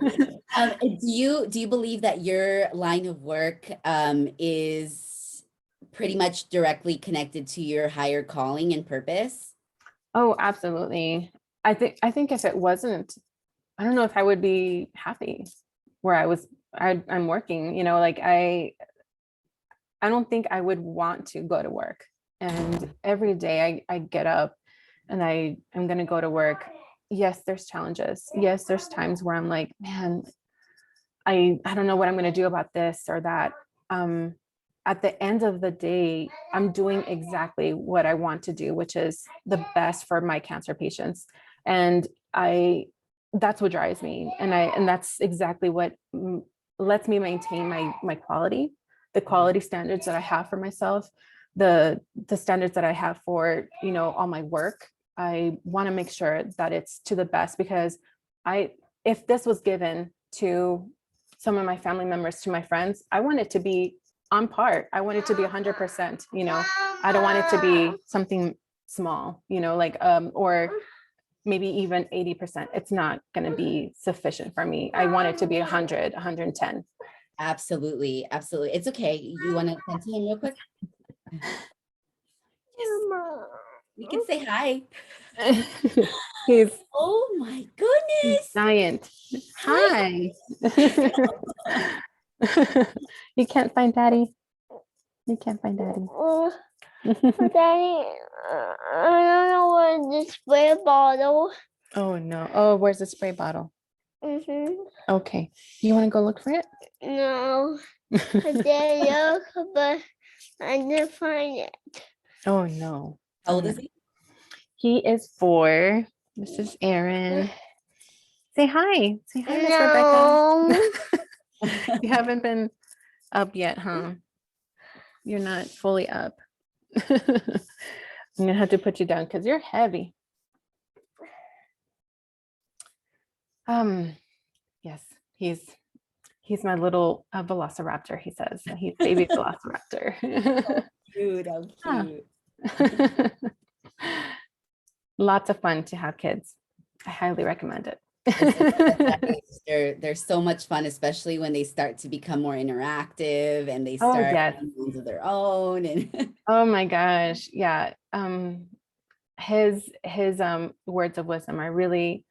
Do you believe that your line of work is pretty much directly connected to your higher calling and purpose? Oh, absolutely. I think if it wasn't, I don't know if I would be happy where I'm working, like I don't think I would want to go to work. And every day I get up and I'm going to go to work. Yes, there's challenges. Yes, there's times where I'm like, man, I don't know what I'm going to do about this or that. Um, at the end of the day, I'm doing exactly what I want to do, which is the best for my cancer patients. And that's what drives me. And that's exactly what lets me maintain my quality, the quality standards that I have for myself, the standards that I have for, all my work. I want to make sure that it's to the best, because if this was given to some of my family members, to my friends, I want it to be on par. I want it to be 100%, I don't want it to be something small, like, or maybe even 80%. It's not going to be sufficient for me. I want it to be 100, 110. Absolutely. Absolutely. It's okay. You want to continue real quick? You can say hi. He's Oh my goodness. giant. Hi. Hi. You can't find daddy. You can't find daddy. Daddy, I don't know where the spray bottle. Oh no. Oh, where's the spray bottle? Okay. You want to go look for it? No, I did look, but I didn't find it. Oh no. How old is he? He is 4. This is Aaron. Say hi. Say hi, Miss No. Rebecca. You haven't been up yet, huh? You're not fully up. I'm gonna have to put you down because you're heavy. Yes, he's my little velociraptor, he says. He's baby velociraptor. Cute, how Ah. cute. Lots of fun to have kids. I highly recommend it. They're so much fun, especially when they start to become more interactive and they Oh, start yes. having minds of their own. And Oh my gosh. Yeah. His words of wisdom are really,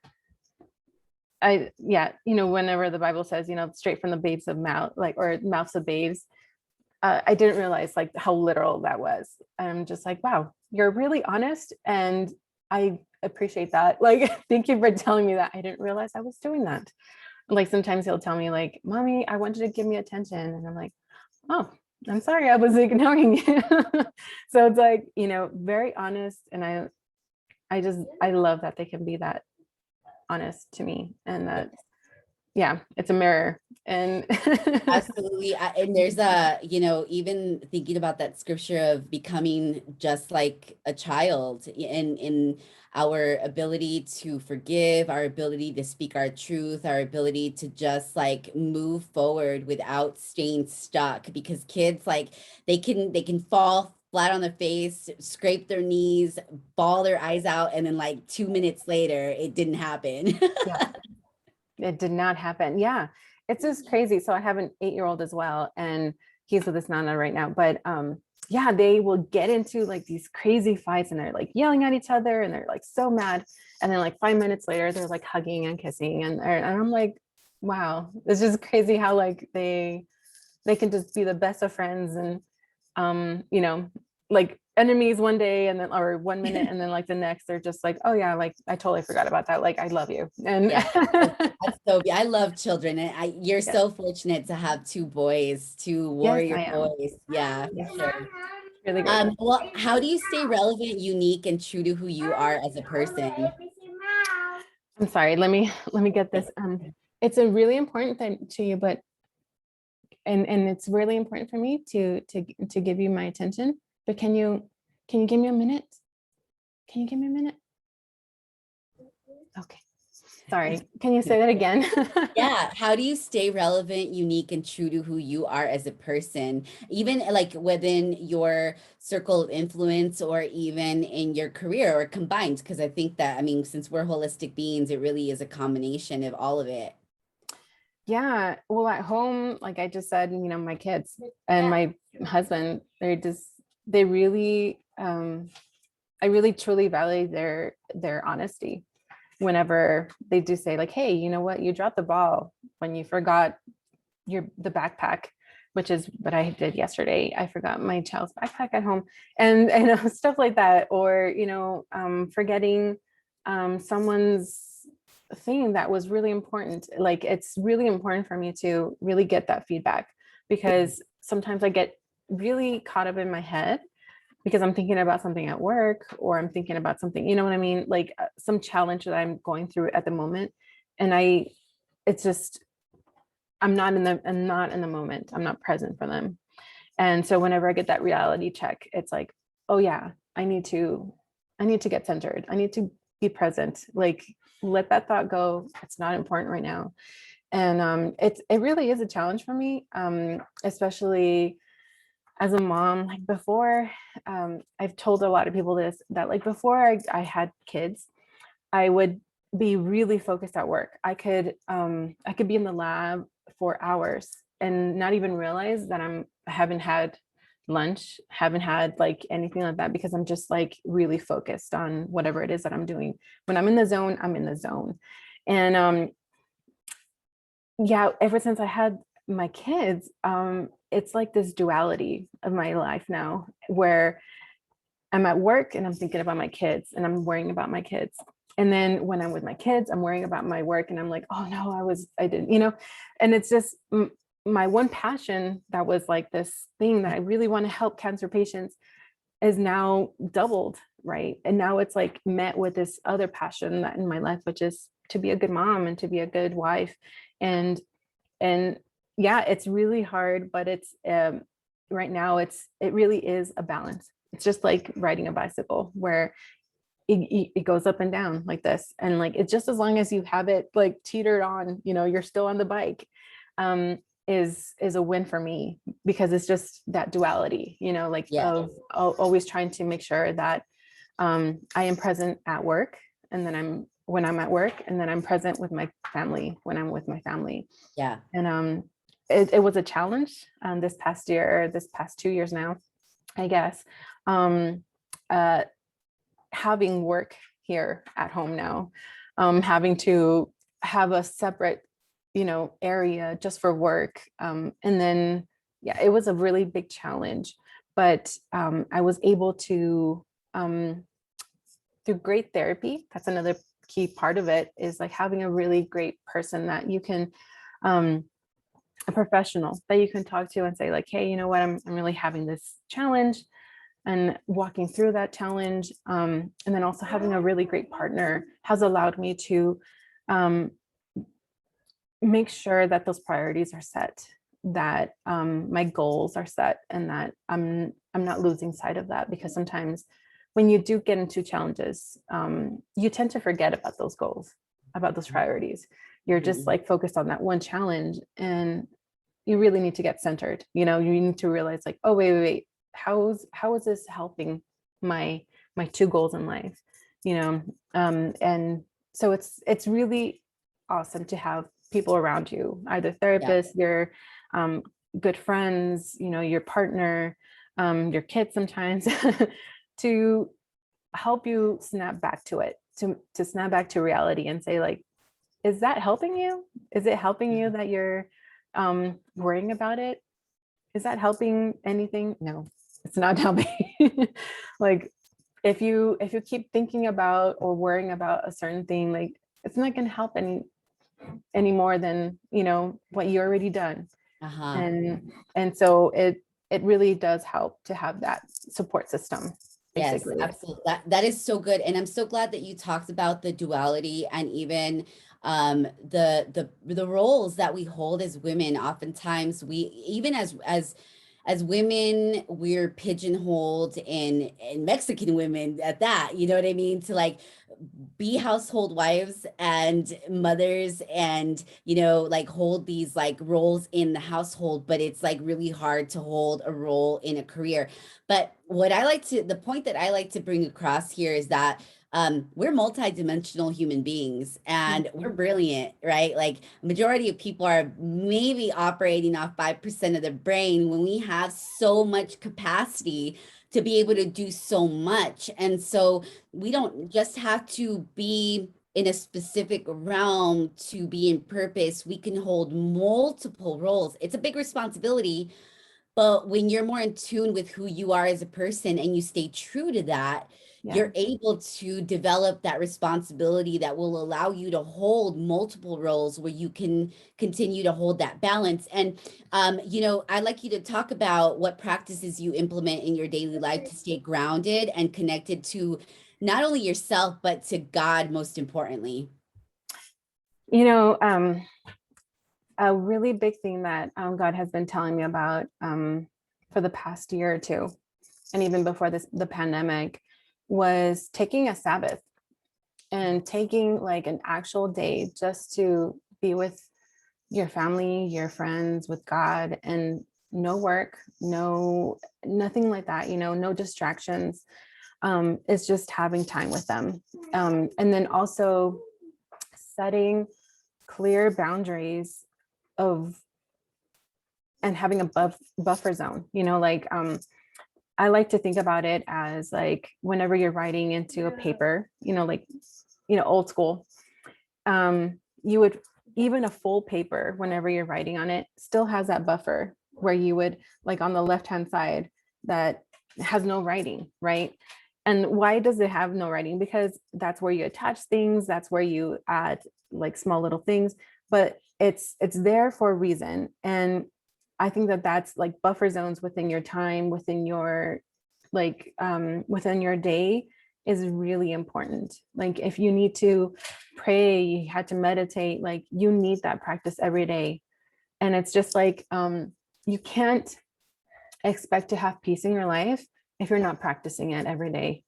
whenever the Bible says, straight from the babes of mouth, like, or mouths of babes, I didn't realize like how literal that was. I'm just like, wow, you're really honest. And I appreciate that. Like, thank you for telling me that. I didn't realize I was doing that. Like sometimes he'll tell me like, mommy, I want you to give me attention. And I'm like, oh, I'm sorry, I was ignoring you. So it's like, very honest. And I love that they can be that honest to me, and that, yeah, it's a mirror. And absolutely. And there's even thinking about that scripture of becoming just like a child in our ability to forgive, our ability to speak our truth, our ability to just like move forward without staying stuck, because kids, like, they can fall flat on their face, scrape their knees, bawl their eyes out, and then like 2 minutes later, it didn't happen. yeah, it did not happen. Yeah, it's just crazy. So I have an 8-year-old as well, and he's with his nana right now. But yeah, they will get into like these crazy fights, and they're like yelling at each other, and they're like so mad. And then like 5 minutes later, they're like hugging and kissing, and I'm like, wow, it's just crazy how like they can just be the best of friends, and like enemies one day, and then, or 1 minute, and then like the next they're just like, oh yeah, like I totally forgot about that, like I love you. And Yeah, that's so. I love children, and you're yes, so fortunate to have two boys, two yes, warrior I am. boys. Yeah, Yes, for sure. really great. Well, how do you stay relevant, unique, and true to who you are as a person? I'm sorry, let me get this. It's a really important thing to you, but and it's really important for me to give you my attention, but can you give me a minute? Can you give me a minute? Okay, sorry, can you say that again? Yeah, how do you stay relevant, unique, and true to who you are as a person, even like within your circle of influence or even in your career or combined? Because I think that, I mean, since we're holistic beings, it really is a combination of all of it. Yeah, well, at home, like I just said, my kids and my husband, they really, I really truly value their honesty whenever they do say like, hey, you know what, you dropped the ball when you forgot the backpack, which is what I did yesterday. I forgot my child's backpack at home, and stuff like that, or forgetting someone's thing that was really important. Like, it's really important for me to really get that feedback, because sometimes I get really caught up in my head because I'm thinking about something at work, or I'm thinking about something, you know what I mean? Like some challenge that I'm going through at the moment. And it's just, I'm not in the moment. I'm not present for them. And so whenever I get that reality check, it's like, oh yeah, I need to get centered. I need to be present. Like, let that thought go. It's not important right now. And it really is a challenge for me, especially as a mom. Like before, I've told a lot of people this, that like before I had kids, I would be really focused at work. I could be in the lab for hours and not even realize that I haven't had lunch, haven't had like anything like that, because I'm just like really focused on whatever it is that I'm doing. When I'm in the zone, I'm in the zone. And yeah, ever since I had my kids, it's like this duality of my life now, where I'm at work and I'm thinking about my kids and I'm worrying about my kids. And then when I'm with my kids, I'm worrying about my work and I'm like, oh no, I didn't, and it's just my one passion that was like this thing that I really want to help cancer patients is now doubled right? And now it's like met with this other passion that in my life, which is to be a good mom and to be a good wife. And yeah, it's really hard, but it's right now it really is a balance. It's just like riding a bicycle where it goes up and down like this, and like it's just as long as you have it like teetered on, you're still on the bike, is a win for me, because it's just that duality, like Yeah. of always trying to make sure that I am present at work, and then when I'm at work, and then I'm present with my family when I'm with my family. Yeah. And it was a challenge this past year, or this past 2 years now, I guess, having work here at home now, having to have a separate, area just for work. And then, yeah, it was a really big challenge, but I was able to, through great therapy, that's another key part of it, is like having a really great person that you can, a professional that you can talk to and say like, hey, you know what, I'm really having this challenge, and walking through that challenge. And then also having a really great partner has allowed me to make sure that those priorities are set, that my goals are set, and that I'm not losing sight of that, because sometimes when you do get into challenges, you tend to forget about those goals, about those priorities. You're just like focused on that one challenge, and you really need to get centered. You need to realize like, oh, wait, how is this helping my two goals in life? And so it's really awesome to have people around you, either therapists, your good friends, your partner, your kids sometimes, to help you snap back to it, to snap back to reality and say like, is that helping you? Is it helping you that you're worrying about it? Is that helping anything? No, it's not helping. Like if you keep thinking about or worrying about a certain thing, like it's not going to help any more than what you already done. And so it really does help to have that support system, basically. Yes, absolutely. That is so good. And I'm so glad that you talked about the duality, and even the roles that we hold as women. Oftentimes we, even as women, we're pigeonholed in Mexican women at that, you know what I mean? To like be household wives and mothers, and like hold these like roles in the household, but it's like really hard to hold a role in a career. But the point that I like to bring across here is that we're multidimensional human beings, and we're brilliant, right? Like majority of people are maybe operating off 5% of their brain, when we have so much capacity to be able to do so much. And so we don't just have to be in a specific realm to be in purpose. We can hold multiple roles. It's a big responsibility, but when you're more in tune with who you are as a person and you stay true to that, you're able to develop that responsibility that will allow you to hold multiple roles, where you can continue to hold that balance. And, I'd like you to talk about what practices you implement in your daily life to stay grounded and connected to not only yourself, but to God, most importantly. A really big thing that God has been telling me about for the past year or two, and even before the pandemic, was taking a Sabbath and taking like an actual day just to be with your family, your friends, with God, and no work, nothing like that, no distractions. It's just having time with them. And then also setting clear boundaries of, and having a buffer zone, I like to think about it as like whenever you're writing into a paper, old school, you would, even a full paper, whenever you're writing on it, still has that buffer where you would, like on the left-hand side, that has no writing, right? And why does it have no writing? Because that's where you attach things, that's where you add like small little things, but it's there for a reason. And I think that that's like buffer zones within your time, within your within your day, is really important. Like if you need to pray, you had to meditate, like you need that practice every day. And it's just like, you can't expect to have peace in your life if you're not practicing it every day.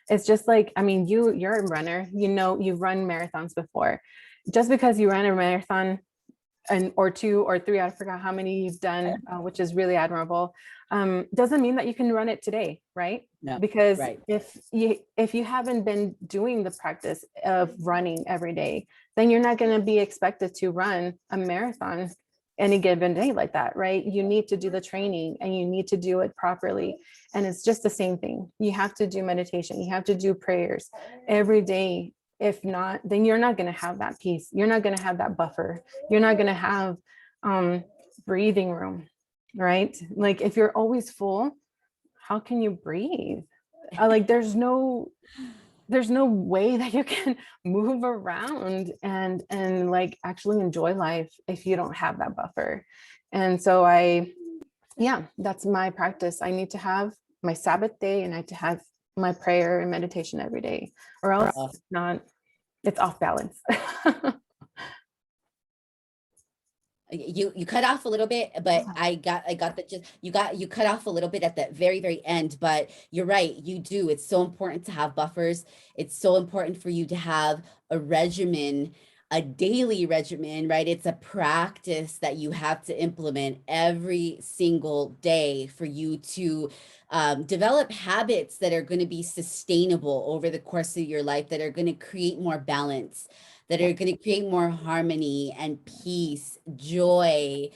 It's just like, I mean, you're a runner, you know, you've run marathons before. Just because you ran a marathon or 2 or 3, I forgot how many you've done, which is really admirable, doesn't mean that you can run it today, right? No, Because right. if you haven't been doing the practice of running every day, then you're not going to be expected to run a marathon any given day like that, right? You need to do the training and you need to do it properly. And it's just the same thing. You have to do meditation, you have to do prayers every day. If not, then you're not going to have that peace. You're not going to have that buffer. You're not going to have breathing room, right? Like if you're always full, how can you breathe? Like there's no way that you can move around and like actually enjoy life if you don't have that buffer. And so that's my practice. I need to have my Sabbath day and I need to have my prayer and meditation every day, or else it's off balance. You cut off a little bit, but I got that. Just you cut off a little bit at the very, very end, but you're right. You do. It's so important to have buffers. It's so important for you to have a regimen, a daily regimen, right? It's a practice that you have to implement every single day for you to develop habits that are going to be sustainable over the course of your life, that are going to create more balance, that are going to create more harmony and peace, joy,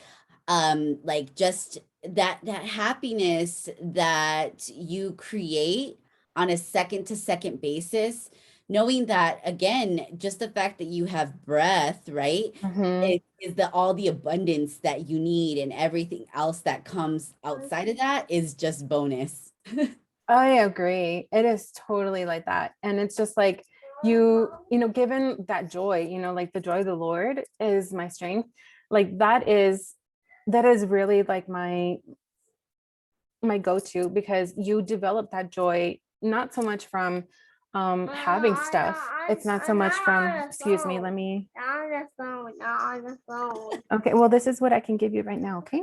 like just that happiness that you create on a second to second basis, knowing that, again, just the fact that you have breath, right? Mhm. Is the all the abundance that you need, and everything else that comes outside of that is just bonus. I agree. It is totally like that. And it's just like you know, given that joy, you know, like the joy of the Lord is my strength. Like that is really like my go-to, because you develop that joy not so much from having stuff. It's not so much from, excuse me, let me. On the phone, not on the phone. Okay, well, this is what I can give you right now, okay?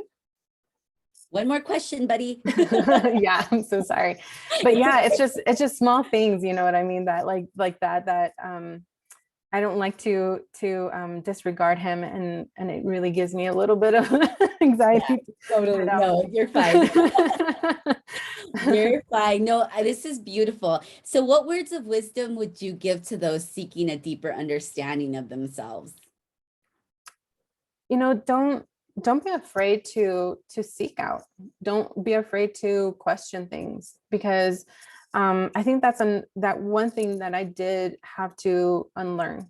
One more question, buddy. Yeah, I'm so sorry. But yeah, it's just small things, you know what I mean, that like that I don't like to disregard him, and it really gives me a little bit of anxiety. Yeah, totally. No, you're fine. You're fine. No, this is beautiful. So what words of wisdom would you give to those seeking a deeper understanding of themselves? You know, don't be afraid to seek out. Don't be afraid to question things, because I think that's that one thing that I did have to unlearn,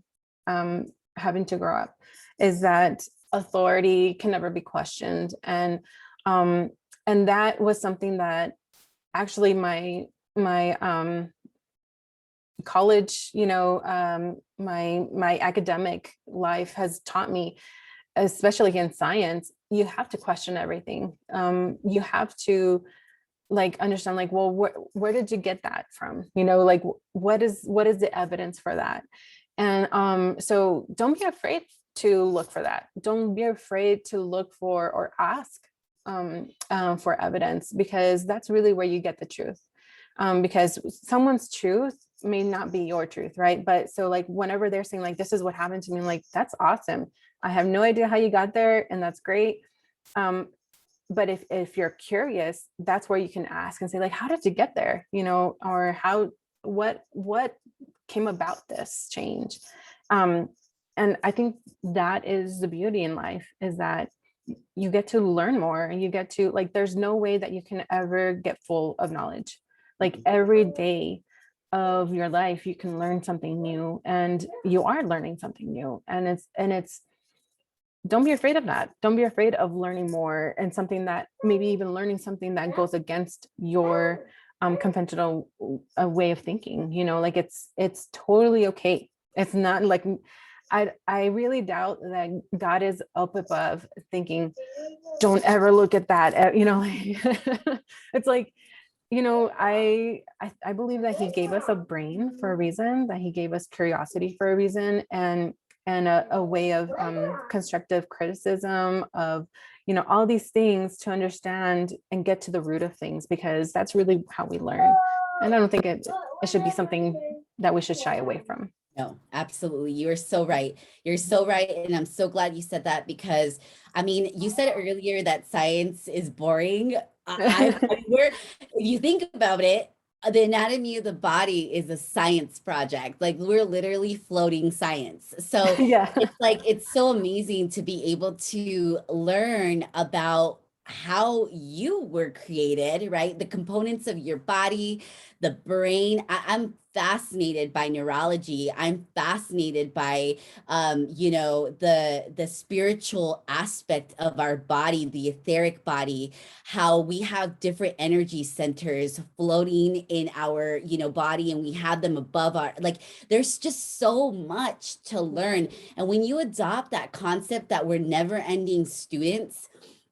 having to grow up, is that authority can never be questioned. And that was something that actually my college, you know, my academic life has taught me, especially in science. You have to question everything. You have to like understand, like, well, where did you get that from? You know, like what is the evidence for that? And so don't be afraid to look for that. Don't be afraid to look for or ask for evidence, because that's really where you get the truth. Because someone's truth may not be your truth, right? But so like whenever they're saying like, this is what happened to me, I'm like, that's awesome. I have no idea how you got there, and that's great. But if you're curious, that's where you can ask and say like, how did you get there? You know, or what came about this change? And I think that is the beauty in life, is that you get to learn more, and you get to, like, there's no way that you can ever get full of knowledge. Like every day of your life, you can learn something new, and you are learning something new. And it's don't be afraid of that. Don't be afraid of learning more, and something that maybe even learning something that goes against your conventional way of thinking, you know, like it's totally okay. It's not like, I really doubt that God is up above thinking, don't ever look at that, you know. It's like, you know, I believe that he gave us a brain for a reason, that he gave us curiosity for a reason, and a way of constructive criticism of, you know, all these things to understand and get to the root of things, because that's really how we learn. And I don't think it should be something that we should shy away from. No, absolutely. You're so right. You're so right. And I'm so glad you said that because, I mean, you said earlier that science is boring. We're, if you think about it, the anatomy of the body is a science project. Like we're literally floating science. So Yeah. it's like, it's so amazing to be able to learn about how you were created, right? The components of your body, the brain. I'm fascinated by neurology. I'm fascinated by you know, the spiritual aspect of our body, the etheric body, how we have different energy centers floating in our, you know, body, and we have them above our, like, there's just so much to learn. And when you adopt that concept that we're never ending students,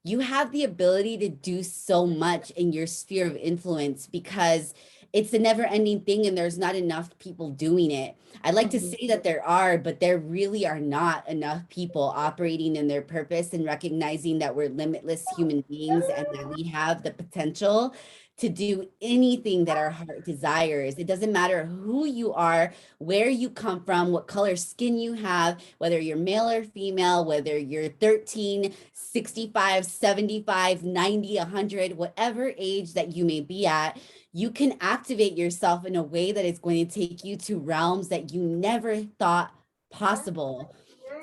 you have the ability to do so much in your sphere of influence because it's a never ending thing and there's not enough people doing it. I'd like to say that there are, but there really are not enough people operating in their purpose and recognizing that we're limitless human beings and that we have the potential to do anything that our heart desires. It doesn't matter who you are, where you come from, what color skin you have, whether you're male or female, whether you're 13, 65, 75, 90, 100, whatever age that you may be at, you can activate yourself in a way that is going to take you to realms that you never thought possible.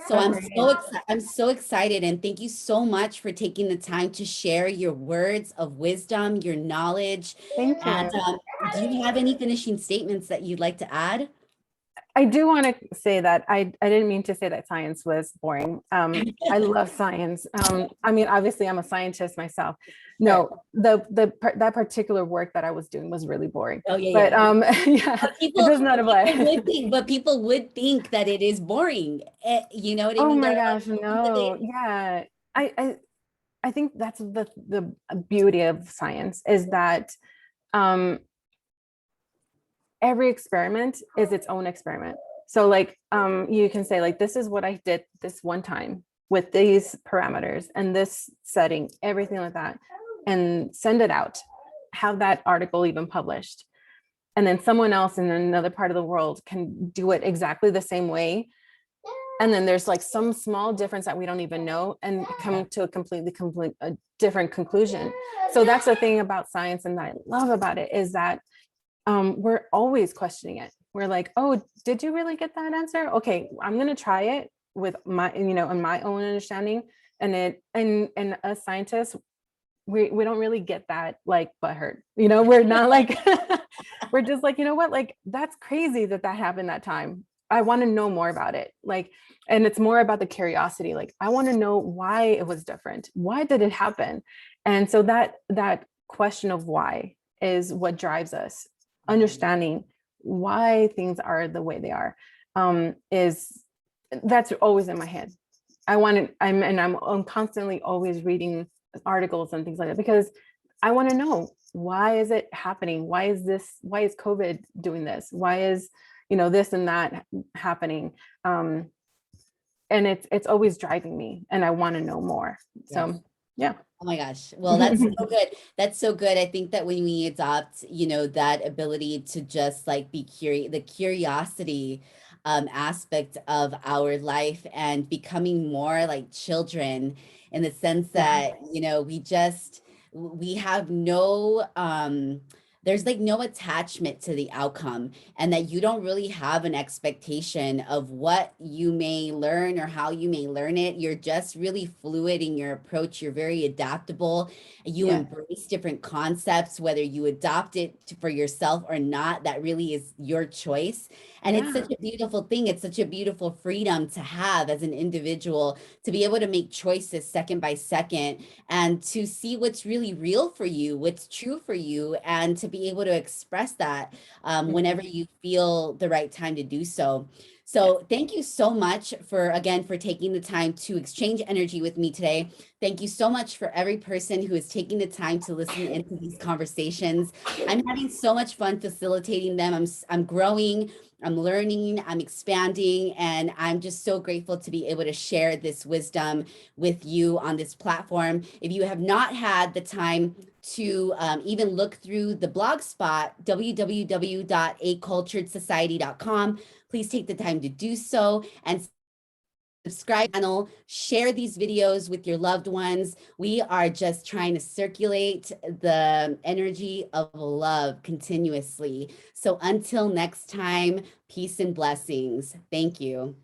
So I'm so excited, and thank you so much for taking the time to share your words of wisdom, your knowledge. Thank And you. do you have any finishing statements that you'd like to add? I do want to say that I didn't mean to say that science was boring. I love science. I mean, obviously, I'm a scientist myself. Sure. No, that particular work that I was doing was really boring. Oh yeah, But yeah. yeah, But it does not apply. people would think that it is boring. You know what I Oh mean? There my are a lot gosh, of things that no. Yeah. I think that's the beauty of science is that um every experiment is its own experiment. So like you can say like, this is what I did this one time with these parameters and this setting, everything like that, and send it out, have that article even published. And then someone else in another part of the world can do it exactly the same way. And then there's like some small difference that we don't even know and come to a a different conclusion. So that's the thing about science and that I love about it is that we're always questioning it. We're like, oh, did you really get that answer? Okay, I'm gonna try it with my, you know, and my own understanding. And as scientists, we don't really get that like butthurt. You know, we're not like we're just like, you know what, like that's crazy that that happened that time. I want to know more about it. Like, and it's more about the curiosity. Like, I want to know why it was different. Why did it happen? And so that question of why is what drives us. Understanding why things are the way they are is that's always in my head. I'm constantly always reading articles and things like that because I want to know, why is it happening? Why is COVID doing this? Why is, you know, this and that happening? And it's always driving me and I want to know more. Yes. So yeah. Oh my gosh. Well, that's so good. That's so good. I think that when we adopt, you know, that ability to just like be curious, the curiosity aspect of our life and becoming more like children in the sense Yeah. that, you know, we have no there's like no attachment to the outcome, and that you don't really have an expectation of what you may learn or how you may learn it. You're just really fluid in your approach. You're very adaptable. You Yeah. embrace different concepts, whether you adopt it for yourself or not. That really is your choice. And it's Yeah. such a beautiful thing. It's such a beautiful freedom to have as an individual to be able to make choices second by second and to see what's really real for you, what's true for you, and to be able to express that whenever you feel the right time to do so. So thank you so much for taking the time to exchange energy with me today. Thank you so much for every person who is taking the time to listen into these conversations. I'm having so much fun facilitating them. I'm growing, I'm learning, I'm expanding, and I'm just so grateful to be able to share this wisdom with you on this platform. If you have not had the time to even look through the blog spot, www.aculturedsociety.com, please take the time to do so and subscribe to the channel, share these videos with your loved ones. We are just trying to circulate the energy of love continuously. So until next time, peace and blessings. Thank you.